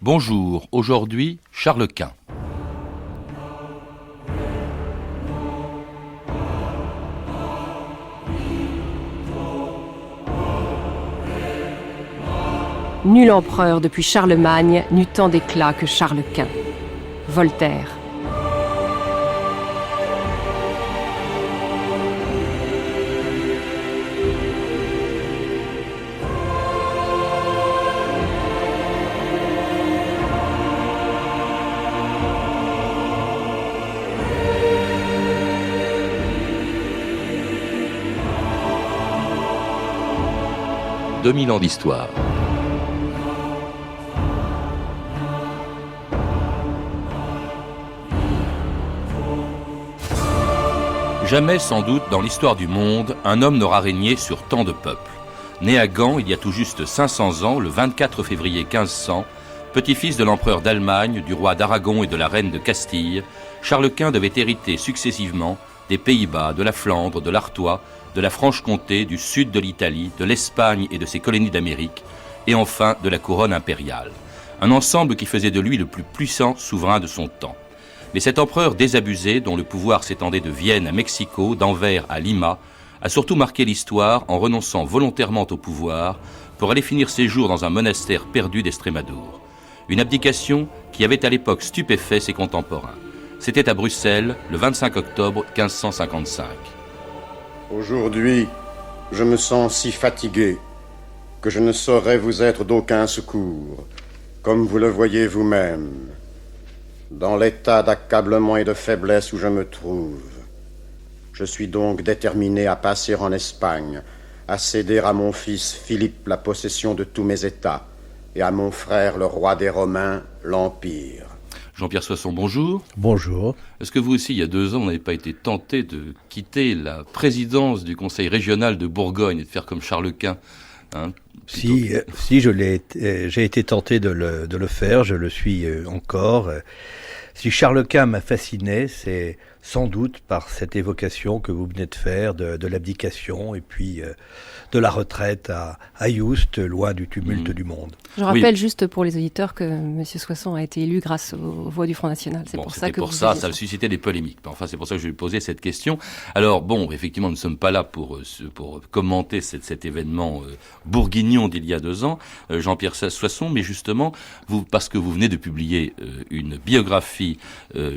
Bonjour, aujourd'hui Charles Quint. Nul empereur depuis Charlemagne n'eut tant d'éclat que Charles Quint. Voltaire. « 2000 ans d'histoire. Jamais, sans doute, dans l'histoire du monde, un homme n'aura régné sur tant de peuples. Né à Gand il y a tout juste 500 ans, le 24 février 1500, petit-fils de l'empereur d'Allemagne, du roi d'Aragon et de la reine de Castille, Charles Quint devait hériter successivement des Pays-Bas, de la Flandre, de l'Artois, de la Franche-Comté, du sud de l'Italie, de l'Espagne et de ses colonies d'Amérique, et enfin de la couronne impériale. Un ensemble qui faisait de lui le plus puissant souverain de son temps. Mais cet empereur désabusé, dont le pouvoir s'étendait de Vienne à Mexico, d'Anvers à Lima, a surtout marqué l'histoire en renonçant volontairement au pouvoir pour aller finir ses jours dans un monastère perdu d'Estrémadure. Une abdication qui avait à l'époque stupéfait ses contemporains. C'était à Bruxelles, le 25 octobre 1555. Aujourd'hui, je me sens si fatigué que je ne saurais vous être d'aucun secours, comme vous le voyez vous-même. Dans l'état d'accablement et de faiblesse où je me trouve, je suis donc déterminé à passer en Espagne, à céder à mon fils Philippe la possession de tous mes États, et à mon frère le roi des Romains, l'Empire. Jean-Pierre Soisson, bonjour. Bonjour. Est-ce que vous aussi, il y a 2 ans, vous n'avez pas été tenté de quitter la présidence du Conseil régional de Bourgogne et de faire comme Charles Quint, Si j'ai été tenté de le faire, je le suis encore. Si Charles Quint m'a fasciné, c'est sans doute par cette évocation que vous venez de faire de l'abdication et puis de la retraite à Yuste, loin du tumulte du monde. Je rappelle juste pour les auditeurs que M. Soisson a été élu grâce aux voix du Front National. C'est pour ça que ça a suscité des polémiques. Enfin, c'est pour ça que je lui ai posé cette question. Alors, bon, effectivement, nous ne sommes pas là pour commenter cet événement bourguignon d'il y a 2 ans, Jean-Pierre Soisson, mais justement, parce que vous venez de publier une biographie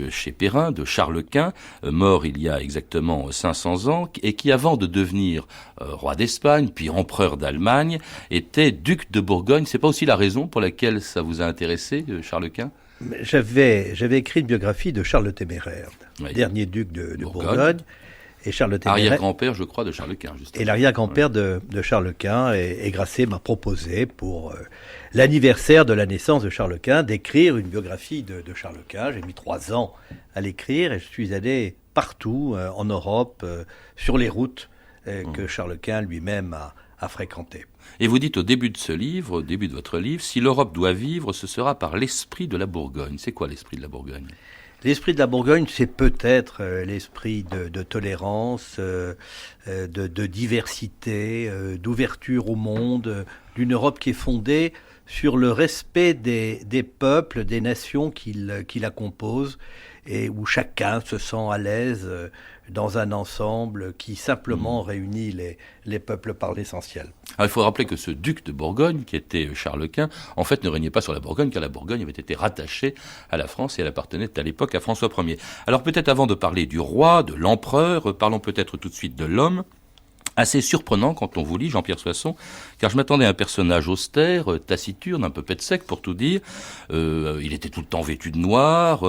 chez Perrin de Charles Quint, mort il y a exactement 500 ans, et qui, avant de devenir roi d'Espagne, puis empereur d'Allemagne, était duc de Bourgogne. C'est pas aussi la raison pour laquelle ça vous a intéressé, Charles Quint ? J'avais écrit une biographie de Charles le Téméraire, dernier duc de Bourgogne. Et Charles le Téméraire, arrière-grand-père, je crois, de Charles Quint, justement. Et l'arrière-grand-père de Charles Quint, et Grasset m'a proposé, pour l'anniversaire de la naissance de Charles Quint, d'écrire une biographie de Charles Quint. J'ai mis 3 ans à l'écrire, et je suis allé partout en Europe, sur les routes que Charles Quint lui-même a fréquentées. Et vous dites au début de ce livre, au début de votre livre, si l'Europe doit vivre, ce sera par l'esprit de la Bourgogne. C'est quoi l'esprit de la Bourgogne ? L'esprit de la Bourgogne, c'est peut-être l'esprit de tolérance, de diversité, d'ouverture au monde, d'une Europe qui est fondée sur le respect des peuples, des nations qui la composent, et où chacun se sent à l'aise dans un ensemble qui simplement réunit les peuples par l'essentiel. Alors, il faut rappeler que ce duc de Bourgogne, qui était Charles Quint, en fait ne régnait pas sur la Bourgogne, car la Bourgogne avait été rattachée à la France et elle appartenait à l'époque à François Ier. Alors peut-être avant de parler du roi, de l'empereur, parlons peut-être tout de suite de l'homme. Assez surprenant quand on vous lit, Jean-Pierre Soisson, car je m'attendais à un personnage austère, taciturne, un peu pet sec pour tout dire. Il était tout le temps vêtu de noir,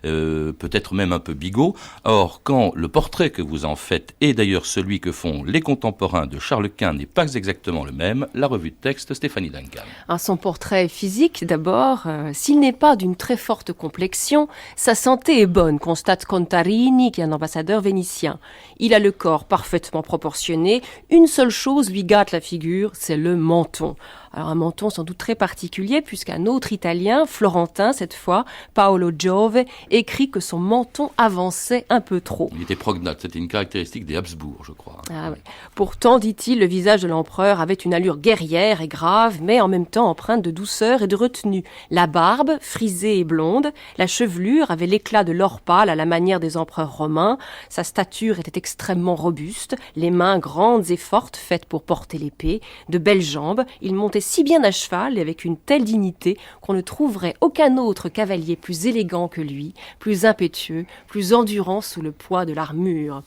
peut-être même un peu bigot. Or, quand le portrait que vous en faites, et d'ailleurs celui que font les contemporains de Charles Quint, n'est pas exactement le même, la revue de texte, Stéphanie Duncan. Son portrait physique, d'abord, s'il n'est pas d'une très forte complexion, sa santé est bonne, constate Contarini, qui est un ambassadeur vénitien. Il a le corps parfaitement proportionné. Une seule chose lui gâte la figure, c'est le menton. Alors un menton sans doute très particulier, puisqu'un autre Italien, florentin cette fois, Paolo Giove, écrit que son menton avançait un peu trop. Il était prognate, c'était une caractéristique des Habsbourg, je crois. Ah ouais. Pourtant, dit-il, le visage de l'empereur avait une allure guerrière et grave, mais en même temps empreinte de douceur et de retenue. La barbe, frisée et blonde, la chevelure avait l'éclat de l'or pâle à la manière des empereurs romains, sa stature était extrêmement robuste, les mains grandes et fortes faites pour porter l'épée, de belles jambes, il montait si bien à cheval et avec une telle dignité qu'on ne trouverait aucun autre cavalier plus élégant que lui, plus impétueux, plus endurant sous le poids de l'armure.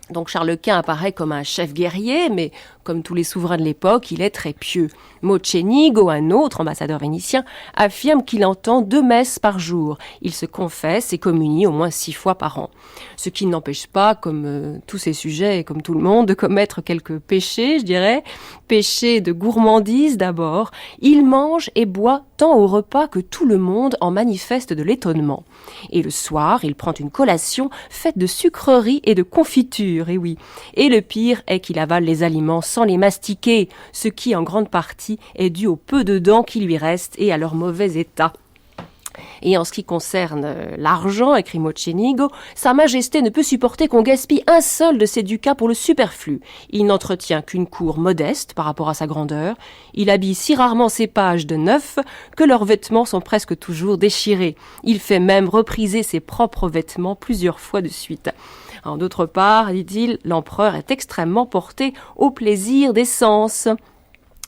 Donc Charles Quint apparaît comme un chef guerrier, mais comme tous les souverains de l'époque, il est très pieux. Mocenigo, un autre ambassadeur vénitien, affirme qu'il entend 2 messes par jour. Il se confesse et communie au moins 6 fois par an. Ce qui n'empêche pas, comme tous ces sujets et comme tout le monde, de commettre quelques péchés, je dirais. Péchés de gourmandise d'abord. Il mange et boit tant au repas que tout le monde en manifeste de l'étonnement. Et le soir, il prend une collation faite de sucreries et de confitures, et oui. Et le pire est qu'il avale les aliments sans les mastiquer, ce qui, en grande partie, est dû au peu de dents qui lui restent et à leur mauvais état. Et en ce qui concerne l'argent, écrit Mocenigo, Sa Majesté ne peut supporter qu'on gaspille un seul de ses ducats pour le superflu. Il n'entretient qu'une cour modeste par rapport à sa grandeur. Il habille si rarement ses pages de neuf que leurs vêtements sont presque toujours déchirés. Il fait même repriser ses propres vêtements plusieurs fois de suite. En d'autre part, dit-il, l'empereur est extrêmement porté au plaisir des sens.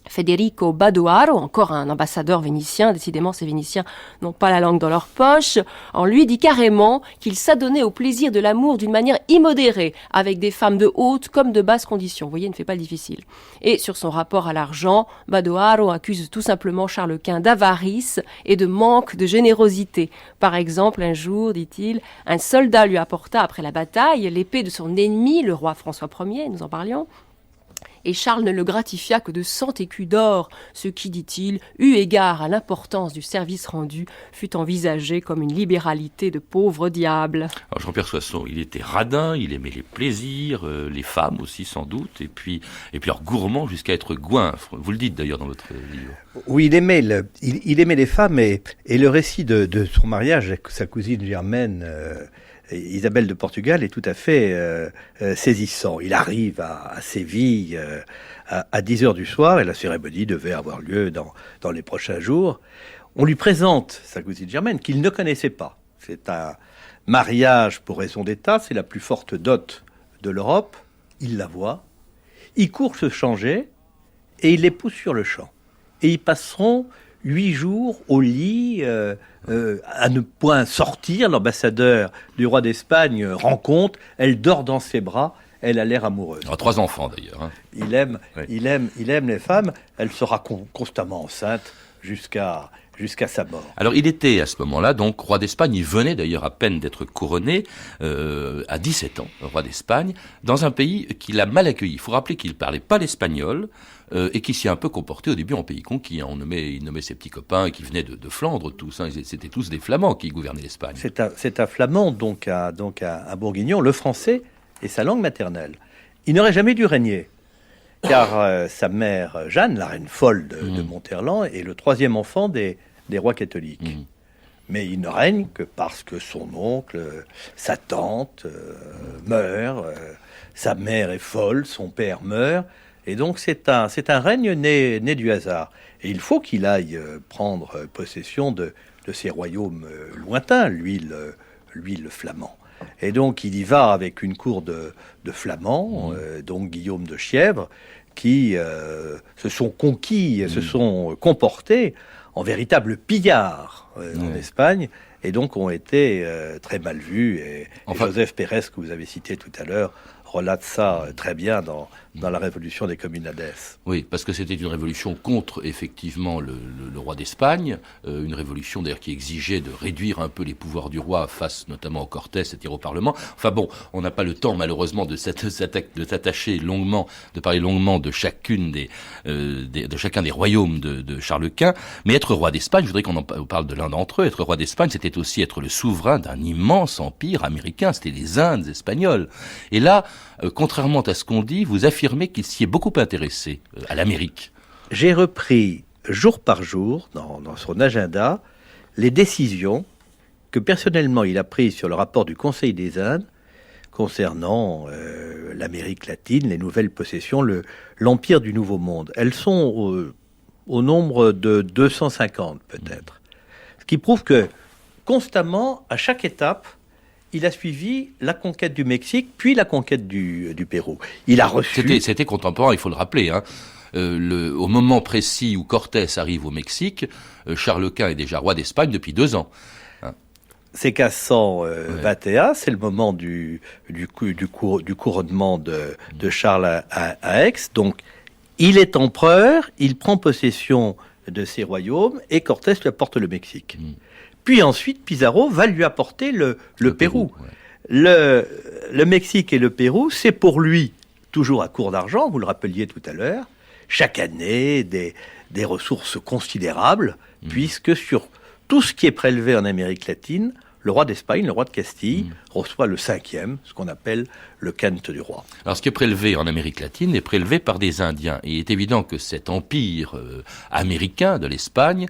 Federico Badoaro, encore un ambassadeur vénitien, décidément ces Vénitiens n'ont pas la langue dans leur poche, en lui dit carrément qu'il s'adonnait au plaisir de l'amour d'une manière immodérée, avec des femmes de haute comme de basse condition. Vous voyez, il ne fait pas le difficile. Et sur son rapport à l'argent, Badoaro accuse tout simplement Charles Quint d'avarice et de manque de générosité. Par exemple, un jour, dit-il, un soldat lui apporta après la bataille l'épée de son ennemi, le roi François Ier, nous en parlions, et Charles ne le gratifia que de 100 écus d'or, ce qui, dit-il, eu égard à l'importance du service rendu, fut envisagé comme une libéralité de pauvre diable. Alors Jean-Pierre Soisson, il était radin, il aimait les plaisirs, les femmes aussi sans doute, et puis alors gourmand jusqu'à être goinfre. Vous le dites d'ailleurs dans votre livre. Oui, il aimait les femmes et le récit de son mariage avec sa cousine germaine, Isabelle de Portugal, est tout à fait saisissant. Il arrive à Séville à 10h du soir et la cérémonie devait avoir lieu dans les prochains jours. On lui présente sa cousine germaine qu'il ne connaissait pas. C'est un mariage pour raison d'État, c'est la plus forte dot de l'Europe. Il la voit, il court se changer et il l'épouse sur le champ. Et ils passeront 8 jours au lit à ne point sortir. L'ambassadeur du roi d'Espagne rencontre, elle dort dans ses bras, elle a l'air amoureuse. Il a 3 enfants d'ailleurs. Hein. Il aime les femmes, elle sera constamment enceinte jusqu'à sa mort. Alors il était à ce moment-là donc roi d'Espagne, il venait d'ailleurs à peine d'être couronné à 17 ans, roi d'Espagne, dans un pays qui l'a mal accueilli. Il faut rappeler qu'il ne parlait pas l'espagnol et qui s'y a un peu comporté au début en pays conquis. Il nommait ses petits copains qui venaient de Flandre tous, hein. C'était tous des Flamands qui gouvernaient l'Espagne. C'est un Flamand, donc un Bourguignon. Le français est sa langue maternelle. Il n'aurait jamais dû régner, car sa mère Jeanne, la reine folle de Monterland, est le 3e enfant des rois catholiques. Mais il ne règne que parce que son oncle, sa tante meurt, sa mère est folle, son père meurt, et donc c'est un règne né du hasard. Et il faut qu'il aille prendre possession de ces royaumes lointains, lui le flamand. Et donc il y va avec une cour de flamands, donc Guillaume de Chièvre, qui se sont conquis, se sont comportés en véritable pillards en Espagne, et donc ont été très mal vus. Et Joseph Pérez, que vous avez cité tout à l'heure, relate ça très bien dans la révolution des Communades. Oui, parce que c'était une révolution contre, effectivement, le roi d'Espagne, une révolution d'ailleurs qui exigeait de réduire un peu les pouvoirs du roi face notamment au Cortés, c'est-à-dire au Parlement. Enfin bon, on n'a pas le temps malheureusement de s'attacher longuement, de parler longuement de chacun des royaumes de Charles Quint, mais être roi d'Espagne, je voudrais qu'on parle de l'un d'entre eux. Être roi d'Espagne, c'était aussi être le souverain d'un immense empire américain, c'était les Indes espagnoles. Et là, contrairement à ce qu'on dit, vous affirmez qu'il s'y est beaucoup intéressé à l'Amérique. j'ai repris jour par jour, dans son agenda, les décisions que personnellement il a prises sur le rapport du Conseil des Indes concernant l'Amérique latine, les nouvelles possessions, l'Empire du Nouveau Monde. Elles sont au nombre de 250 peut-être. Ce qui prouve que constamment, à chaque étape, il a suivi la conquête du Mexique, puis la conquête du Pérou. Il a reçu... C'était contemporain, il faut le rappeler. Au moment précis où Cortés arrive au Mexique, Charles Quint est déjà roi d'Espagne depuis 2 ans. C'est 1521, c'est le moment du couronnement de Charles à Aix. Donc, il est empereur, il prend possession de ses royaumes et Cortés lui apporte le Mexique. Puis ensuite, Pizarro va lui apporter le Pérou. Ouais. Le Mexique et le Pérou, c'est pour lui, toujours à court d'argent, vous le rappeliez tout à l'heure, chaque année des ressources considérables, puisque sur tout ce qui est prélevé en Amérique latine, le roi d'Espagne, le roi de Castille, reçoit le 5e, ce qu'on appelle le cente du roi. Alors ce qui est prélevé en Amérique latine est prélevé par des Indiens. Et il est évident que cet empire américain de l'Espagne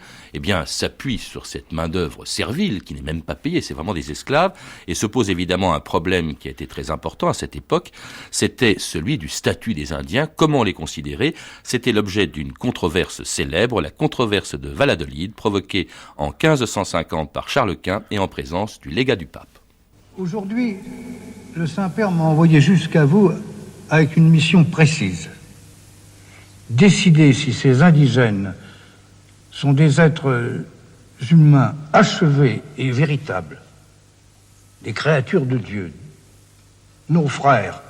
s'appuie sur cette main-d'œuvre servile qui n'est même pas payée, c'est vraiment des esclaves. Et se pose évidemment un problème qui a été très important à cette époque, c'était celui du statut des Indiens, comment les considérer. C'était l'objet d'une controverse célèbre, la controverse de Valladolid, provoquée en 1550 par Charles Quint et en présence du légat du pape. Aujourd'hui, le Saint-Père m'a envoyé jusqu'à vous avec une mission précise. Décider si ces indigènes sont des êtres humains achevés et véritables, des créatures de Dieu, nos frères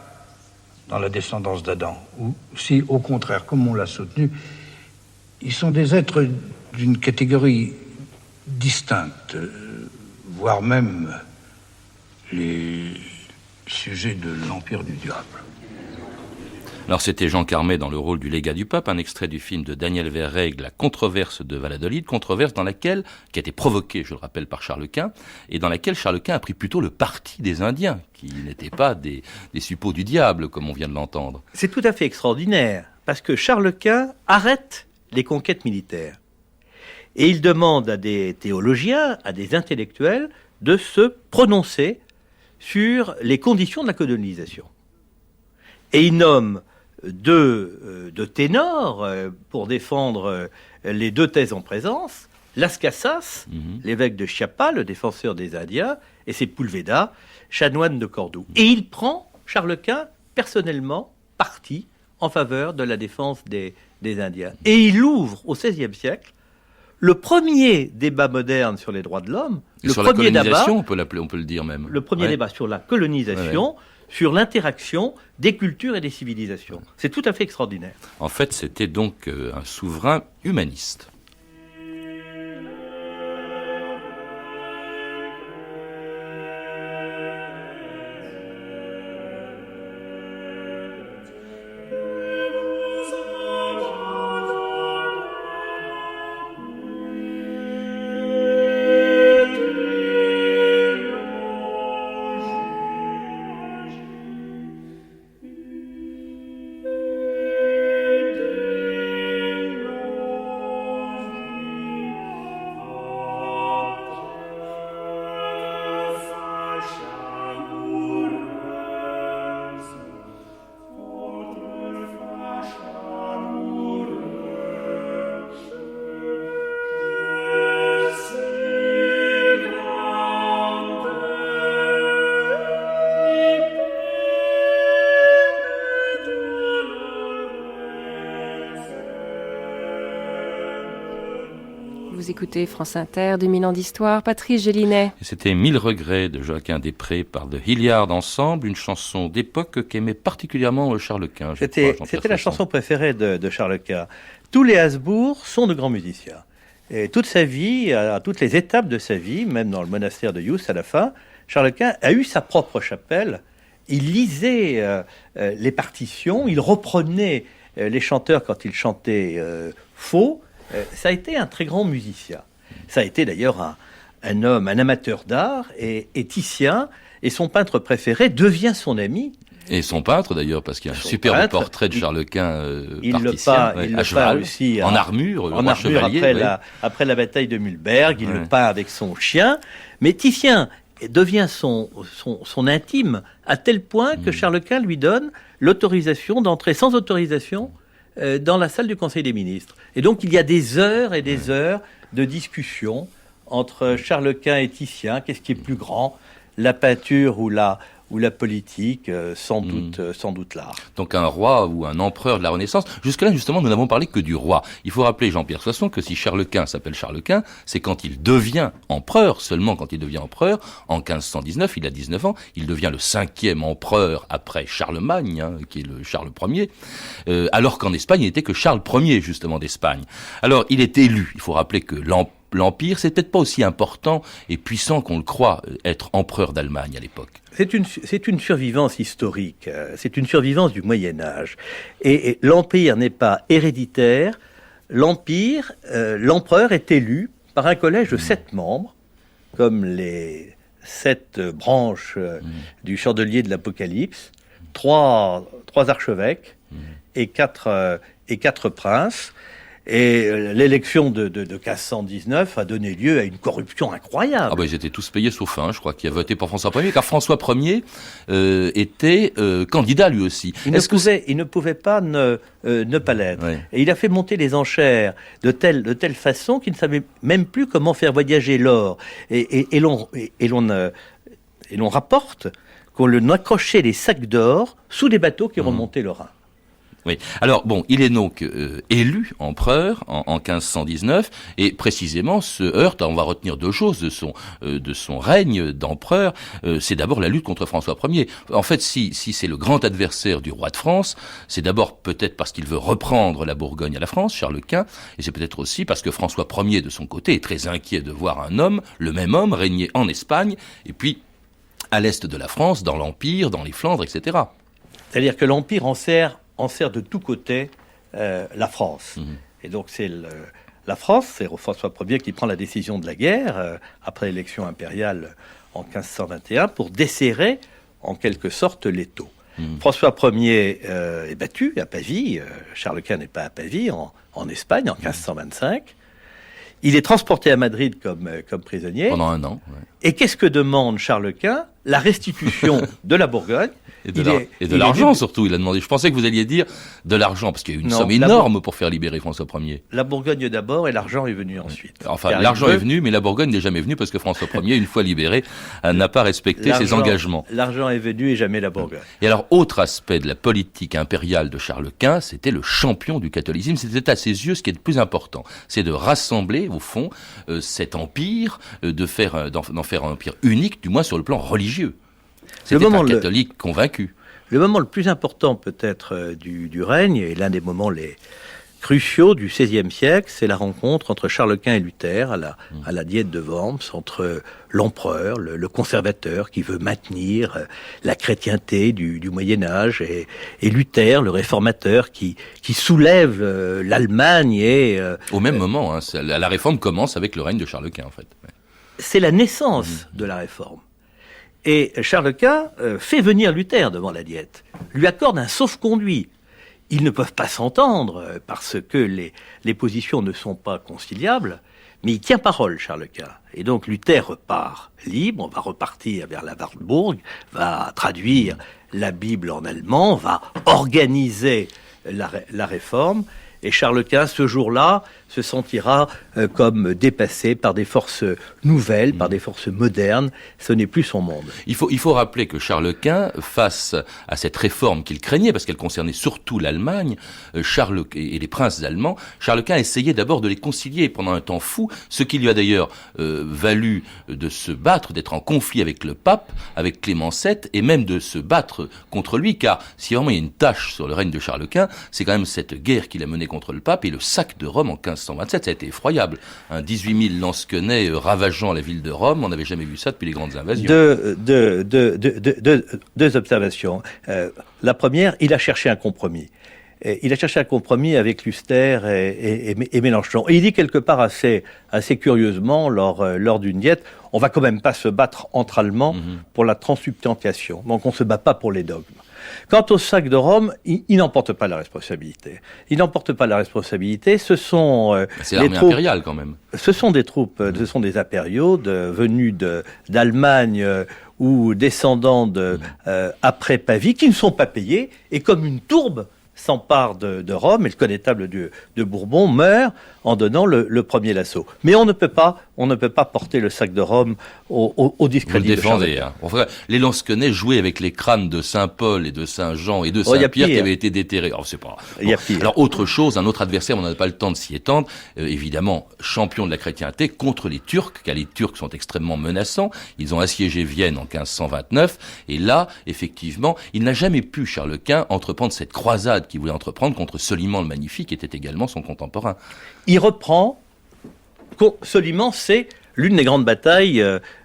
dans la descendance d'Adam, ou si, au contraire, comme on l'a soutenu, ils sont des êtres d'une catégorie distincte, voire même les sujets de l'Empire du Diable. Alors c'était Jean Carmet dans le rôle du légat du pape, un extrait du film de Daniel Verrègue, La controverse de Valladolid, controverse qui a été provoquée, je le rappelle, par Charles Quint, et dans laquelle Charles Quint a pris plutôt le parti des Indiens, qui n'étaient pas des suppôts du diable, comme on vient de l'entendre. C'est tout à fait extraordinaire, parce que Charles Quint arrête les conquêtes militaires. Et il demande à des théologiens, à des intellectuels, de se prononcer sur les conditions de la colonisation. Et il nomme deux ténors pour défendre les 2 thèses en présence, Las Casas, l'évêque de Chiapa, le défenseur des Indiens, et Sepúlveda, chanoine de Cordoue. Et il prend, Charles Quint, personnellement, parti en faveur de la défense des Indiens. Et il ouvre, au XVIe siècle, le premier débat moderne sur les droits de l'homme, le sur premier la colonisation, on peut le dire même. Le premier débat sur la colonisation, sur l'interaction des cultures et des civilisations. C'est tout à fait extraordinaire. En fait, c'était donc un souverain humaniste. Vous écoutez France Inter, 2000 ans d'histoire, Patrice Gélinet. C'était 1000 regrets de Joachim Després par The Hilliard Ensemble, une chanson d'époque qu'aimait particulièrement Charles Quint. C'était la chanson préférée de Charles Quint. Tous les Habsbourg sont de grands musiciens. Et toute sa vie, à toutes les étapes de sa vie, même dans le monastère de Yousse à la fin, Charles Quint a eu sa propre chapelle. Il lisait les partitions, il reprenait les chanteurs quand ils chantaient faux. Ça a été un très grand musicien. Ça a été d'ailleurs un amateur d'art et Titien, et son peintre préféré devient son ami. Et son peintre d'ailleurs, parce qu'il y a un superbe portrait de Charles Quint il particien, le peint aussi en armure, chevalier, après la bataille de Mühlberg, il le peint avec son chien. Mais Titien devient son intime à tel point que Charles Quint lui donne l'autorisation d'entrer sans autorisation dans la salle du Conseil des ministres. Et donc il y a des heures et des heures de discussion entre Charles Quint et Titien. Qu'est-ce qui est plus grand, la peinture ou la politique, sans doute l'art. Donc un roi ou un empereur de la Renaissance. Jusque-là, justement, nous n'avons parlé que du roi. Il faut rappeler, Jean-Pierre Soisson, que si Charles Quint s'appelle Charles Quint, c'est quand il devient empereur, seulement quand il devient empereur. En 1519, il a 19 ans, il devient le 5e empereur après Charlemagne, qui est le Charles Ier, alors qu'en Espagne, il n'était que Charles Ier, justement, d'Espagne. Alors, il est élu. Il faut rappeler que l'Empire, c'est peut-être pas aussi important et puissant qu'on le croit, être empereur d'Allemagne à l'époque. C'est une survivance historique, c'est une survivance du Moyen-Âge. Et l'Empire n'est pas héréditaire. L'empereur est élu par un collège de 7 membres, comme les 7 branches du chandelier de l'Apocalypse, 3 archevêques et 4 princes. Et l'élection de 1519 a donné lieu à une corruption incroyable. Ah bah ils étaient tous payés sauf un, je crois, qui a voté pour François Ier, car François Ier était candidat lui aussi. Il ne pouvait pas ne pas l'être. Oui. Et il a fait monter les enchères de telle façon qu'il ne savait même plus comment faire voyager l'or. Et l'on rapporte qu'on accrochait les sacs d'or sous des bateaux qui remontaient le Rhin. Oui. Alors bon, il est donc élu empereur en 1519 et précisément se heurte. On va retenir 2 choses de son règne d'empereur. C'est d'abord la lutte contre François Ier. En fait, si c'est le grand adversaire du roi de France, c'est d'abord peut-être parce qu'il veut reprendre la Bourgogne à la France, Charles Quint, et c'est peut-être aussi parce que François Ier de son côté est très inquiet de voir le même homme régner en Espagne et puis à l'est de la France, dans l'Empire, dans les Flandres, etc. C'est-à-dire que l'Empire en sert de tous côtés la France. Et donc c'est la France, c'est François Ier qui prend la décision de la guerre après l'élection impériale en 1521 pour desserrer en quelque sorte l'étau. François Ier est battu à Pavie, Charles Quint n'est pas à Pavie, en Espagne en 1525. Il est transporté à Madrid comme prisonnier. Pendant 1 an. Ouais. Et qu'est-ce que demande Charles Quint? La restitution de la Bourgogne. Et de l'argent surtout, il a demandé. Je pensais que vous alliez dire de l'argent, parce qu'il y a eu une somme énorme pour faire libérer François Ier. La Bourgogne d'abord et l'argent est venu ensuite. Enfin, l'argent est venu, mais la Bourgogne n'est jamais venue parce que François Ier, une fois libéré, n'a pas respecté ses engagements. L'argent est venu et jamais la Bourgogne. Et alors, autre aspect de la politique impériale de Charles Quint, c'était le champion du catholicisme. C'était à ses yeux ce qui est le plus important. C'est de rassembler, au fond, cet empire, d'en faire un empire unique, du moins sur le plan religieux. C'était un catholique convaincu. Le moment le plus important peut-être du règne, et l'un des moments les cruciaux du XVIe siècle, c'est la rencontre entre Charles Quint et Luther à la Diète de Worms, entre l'empereur, le conservateur qui veut maintenir la chrétienté du Moyen-Âge, et Luther, le réformateur qui soulève l'Allemagne. Au même moment, la réforme commence avec le règne de Charles Quint en fait. Ouais. C'est la naissance de la réforme. Et Charles Quint fait venir Luther devant la Diète, lui accorde un sauf-conduit. Ils ne peuvent pas s'entendre parce que les positions ne sont pas conciliables, mais il tient parole, Charles Quint. Et donc Luther repart libre, va repartir vers la Wartburg, va traduire la Bible en allemand, va organiser la réforme. Et Charles Quint, ce jour-là, se sentira comme dépassé par des forces nouvelles, par des forces modernes. Ce n'est plus son monde. Il faut rappeler que Charles Quint, face à cette réforme qu'il craignait, parce qu'elle concernait surtout l'Allemagne, Charles et les princes allemands, Charles Quint essayait d'abord de les concilier pendant un temps fou, ce qui lui a d'ailleurs valu de se battre, d'être en conflit avec le pape, avec Clément VII, et même de se battre contre lui, car si vraiment il y a une tâche sur le règne de Charles Quint, c'est quand même cette guerre qu'il a menée contre le pape et le sac de Rome en 1527, ça a été effroyable. 18 000 lansquenets ravageant la ville de Rome, on n'avait jamais vu ça depuis les grandes invasions. Deux observations. La première, il a cherché un compromis. il a cherché un compromis avec Luster et Mélenchon. Et il dit quelque part assez curieusement lors d'une diète, on va quand même pas se battre entre Allemands pour la transsubstantiation. Donc on se bat pas pour les dogmes. Quant au sac de Rome, il n'en porte pas la responsabilité. Il n'en porte pas la responsabilité. Ce sont c'est l'armée impériale quand même. Ce sont des troupes, ce sont des impériaux venus d'Allemagne ou descendants après Pavie qui ne sont pas payés et comme une tourbe s'empare de Rome et le connétable de Bourbon meurt en donnant le premier l'assaut. Mais on ne peut pas porter le sac de Rome au discrédit de Charles Quint. Enfin, les lansquenets jouaient avec les crânes de Saint-Paul et de Saint-Jean et de Saint-Pierre qui avaient été déterrés. Alors, c'est pas... Bon. Alors, autre chose, un autre adversaire, on n'a pas le temps de s'y étendre, évidemment, champion de la chrétienté contre les Turcs, car les Turcs sont extrêmement menaçants. Ils ont assiégé Vienne en 1529, et là, effectivement, il n'a jamais pu, Charles Quint, entreprendre cette croisade qu'il voulait entreprendre contre Soliman le Magnifique, qui était également son contemporain. Il reprend... Soliman, c'est l'une des grandes batailles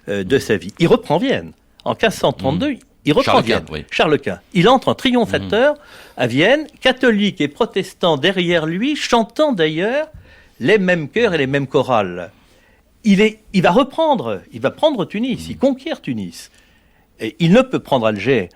de sa vie. Il reprend Vienne. En 1532, il reprend Vienne. Oui. Charles Quint. Il entre en triomphateur à Vienne, catholique et protestant derrière lui, chantant d'ailleurs les mêmes chœurs et les mêmes chorales. Il va prendre Tunis, il conquiert Tunis. Et il ne peut prendre Alger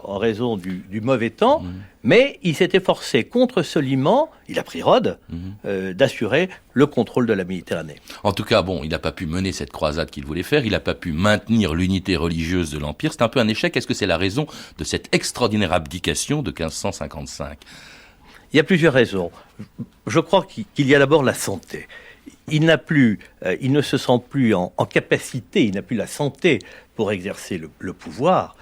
en raison du mauvais temps, mais il s'est efforcé contre Soliman, il a pris Rhodes, d'assurer le contrôle de la Méditerranée. En tout cas, bon, il n'a pas pu mener cette croisade qu'il voulait faire, il n'a pas pu maintenir l'unité religieuse de l'Empire, c'est un peu un échec. Est-ce que c'est la raison de cette extraordinaire abdication de 1555 ? Il y a plusieurs raisons. Je crois qu'il y a d'abord la santé. Il ne se sent plus en capacité, il n'a plus la santé pour exercer le pouvoir.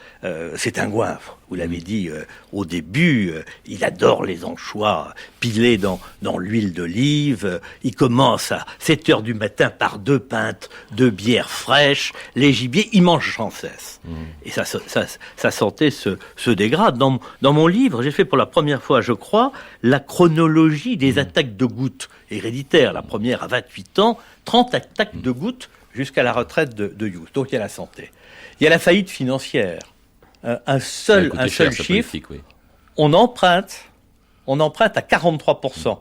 C'est un goinfre, vous l'avez dit au début, il adore les anchois pilés dans l'huile d'olive, il commence à 7 heures du matin par 2 pintes de bière fraîche, les gibiers, il mange sans cesse. Et sa santé se dégrade. Dans mon livre, j'ai fait pour la première fois, je crois, la chronologie des attaques de goutte héréditaires. La première à 28 ans, 30 attaques de goutte jusqu'à la retraite de Hughes. Donc il y a la santé. Il y a la faillite financière. Un seul chiffre, oui. On emprunte à 43%.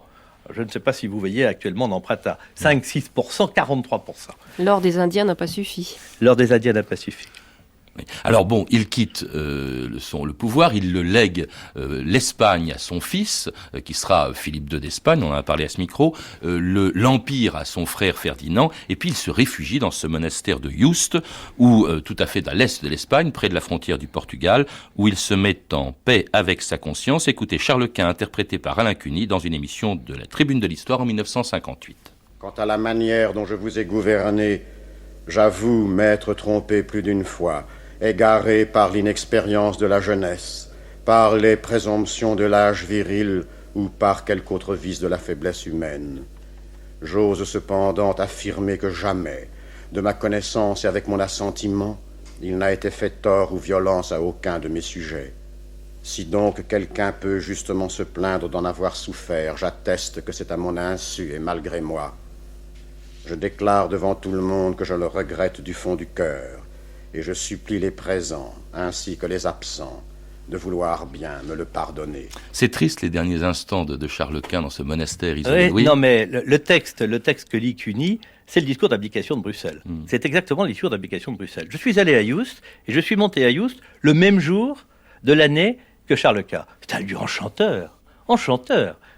Je ne sais pas si vous voyez, actuellement, on emprunte à 5-6%, 43%. L'or des Indiens n'a pas suffi. L'or des Indiens n'a pas suffi. Oui. Alors bon, il quitte le pouvoir, il le lègue l'Espagne à son fils, qui sera Philippe II d'Espagne, on en a parlé à ce micro, l'Empire à son frère Ferdinand, et puis il se réfugie dans ce monastère de Yuste, où tout à fait à l'est de l'Espagne, près de la frontière du Portugal, où il se met en paix avec sa conscience. Écoutez Charles Quint, interprété par Alain Cuny, dans une émission de la Tribune de l'Histoire en 1958. Quant à la manière dont je vous ai gouverné, j'avoue m'être trompé plus d'une fois, égaré par l'inexpérience de la jeunesse, par les présomptions de l'âge viril ou par quelque autre vice de la faiblesse humaine. J'ose cependant affirmer que jamais, de ma connaissance et avec mon assentiment, il n'a été fait tort ou violence à aucun de mes sujets. Si donc quelqu'un peut justement se plaindre d'en avoir souffert, j'atteste que c'est à mon insu et malgré moi. Je déclare devant tout le monde que je le regrette du fond du cœur, et je supplie les présents, ainsi que les absents, de vouloir bien me le pardonner. C'est triste les derniers instants de Charles Quint dans ce monastère isolé. Oui. Non, mais le texte que lit Cuny, c'est le discours d'abdication de Bruxelles. C'est exactement le discours d'abdication de Bruxelles. Je suis allé à Yuste, et je suis monté à Yuste le même jour de l'année que Charles Quint. C'est un lieu enchanteur.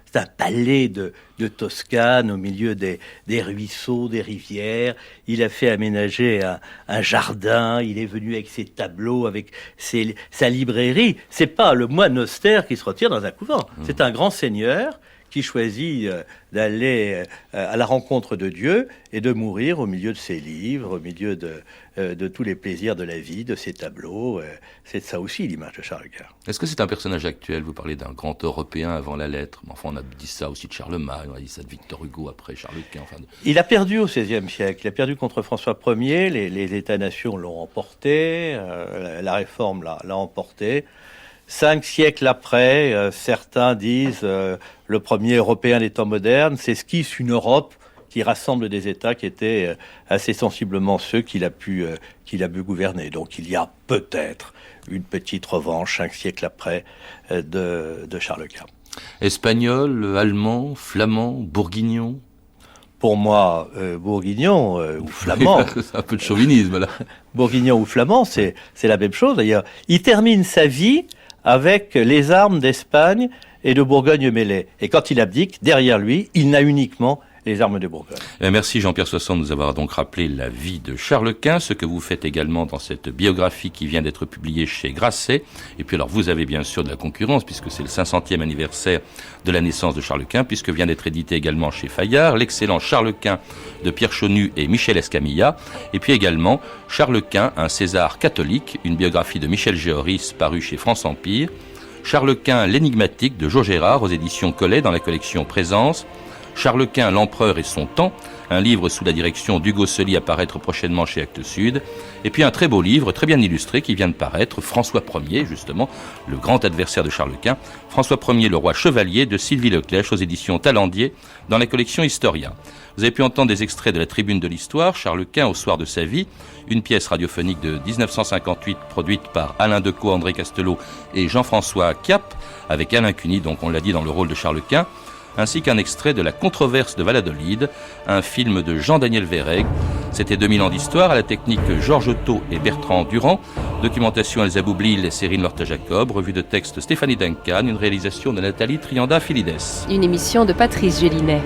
C'est un palais de Toscane, au milieu des ruisseaux, des rivières. Il a fait aménager un jardin. Il est venu avec ses tableaux, avec sa librairie. C'est pas le moine austère qui se retire dans un couvent. C'est un grand seigneur qui choisit d'aller à la rencontre de Dieu et de mourir au milieu de ses livres, au milieu de tous les plaisirs de la vie, de ses tableaux. C'est ça aussi l'image de Charles Quint. Est-ce que c'est un personnage actuel ? Vous parlez d'un grand Européen avant la lettre. Enfin, on a dit ça aussi de Charlemagne, on a dit ça de Victor Hugo après Charles Quint. Enfin... Il a perdu au XVIe siècle. Il a perdu contre François Ier. Les États-nations l'ont emporté. La Réforme l'a emporté. 5 siècles après, certains disent le premier Européen des temps modernes, s'esquisse une Europe qui rassemble des États qui étaient assez sensiblement ceux qu'il a pu gouverner. Donc il y a peut-être une petite revanche 5 siècles après de Charles Quint. Espagnol, allemand, flamand, bourguignon? Pour moi, bourguignon ou flamand. C'est un peu de chauvinisme, là. Bourguignon ou flamand, c'est la même chose, d'ailleurs. Il termine sa vie avec les armes d'Espagne et de Bourgogne mêlées. Et quand il abdique, derrière lui, il n'a uniquement les armes de Bourgogne. Merci Jean-Pierre Soissons de nous avoir donc rappelé la vie de Charles Quint, ce que vous faites également dans cette biographie qui vient d'être publiée chez Grasset. Et puis alors vous avez bien sûr de la concurrence puisque c'est le 500e anniversaire de la naissance de Charles Quint, puisque vient d'être édité également chez Fayard l'excellent Charles Quint de Pierre Chonu et Michel Escamilla. Et puis également Charles Quint, un César catholique, une biographie de Michel Géoris parue chez France Empire. Charles Quint, l'énigmatique de Jo Gérard aux éditions Collet dans la collection Présence. Charles Quint, l'empereur et son temps, un livre sous la direction d'Hugo Sely à paraître prochainement chez Actes Sud, et puis un très beau livre, très bien illustré, qui vient de paraître, François Ier, justement, le grand adversaire de Charles Quint, François Ier, le roi chevalier, de Sylvie Leclèche aux éditions Talendier, dans la collection Historia. Vous avez pu entendre des extraits de la Tribune de l'Histoire, Charles Quint au soir de sa vie, une pièce radiophonique de 1958 produite par Alain Decaux, André Castelot et Jean-François Cap, avec Alain Cuny, donc on l'a dit, dans le rôle de Charles Quint, ainsi qu'un extrait de La Controverse de Valladolid, un film de Jean-Daniel Verreg. C'était 2000 ans d'histoire, à la technique Georges Thau et Bertrand Durand, documentation Elsa Boublil et Cyril Lorta-Jacob, revue de texte Stéphanie Duncan, une réalisation de Nathalie Trianda-Filides. Une émission de Patrice Gélinet.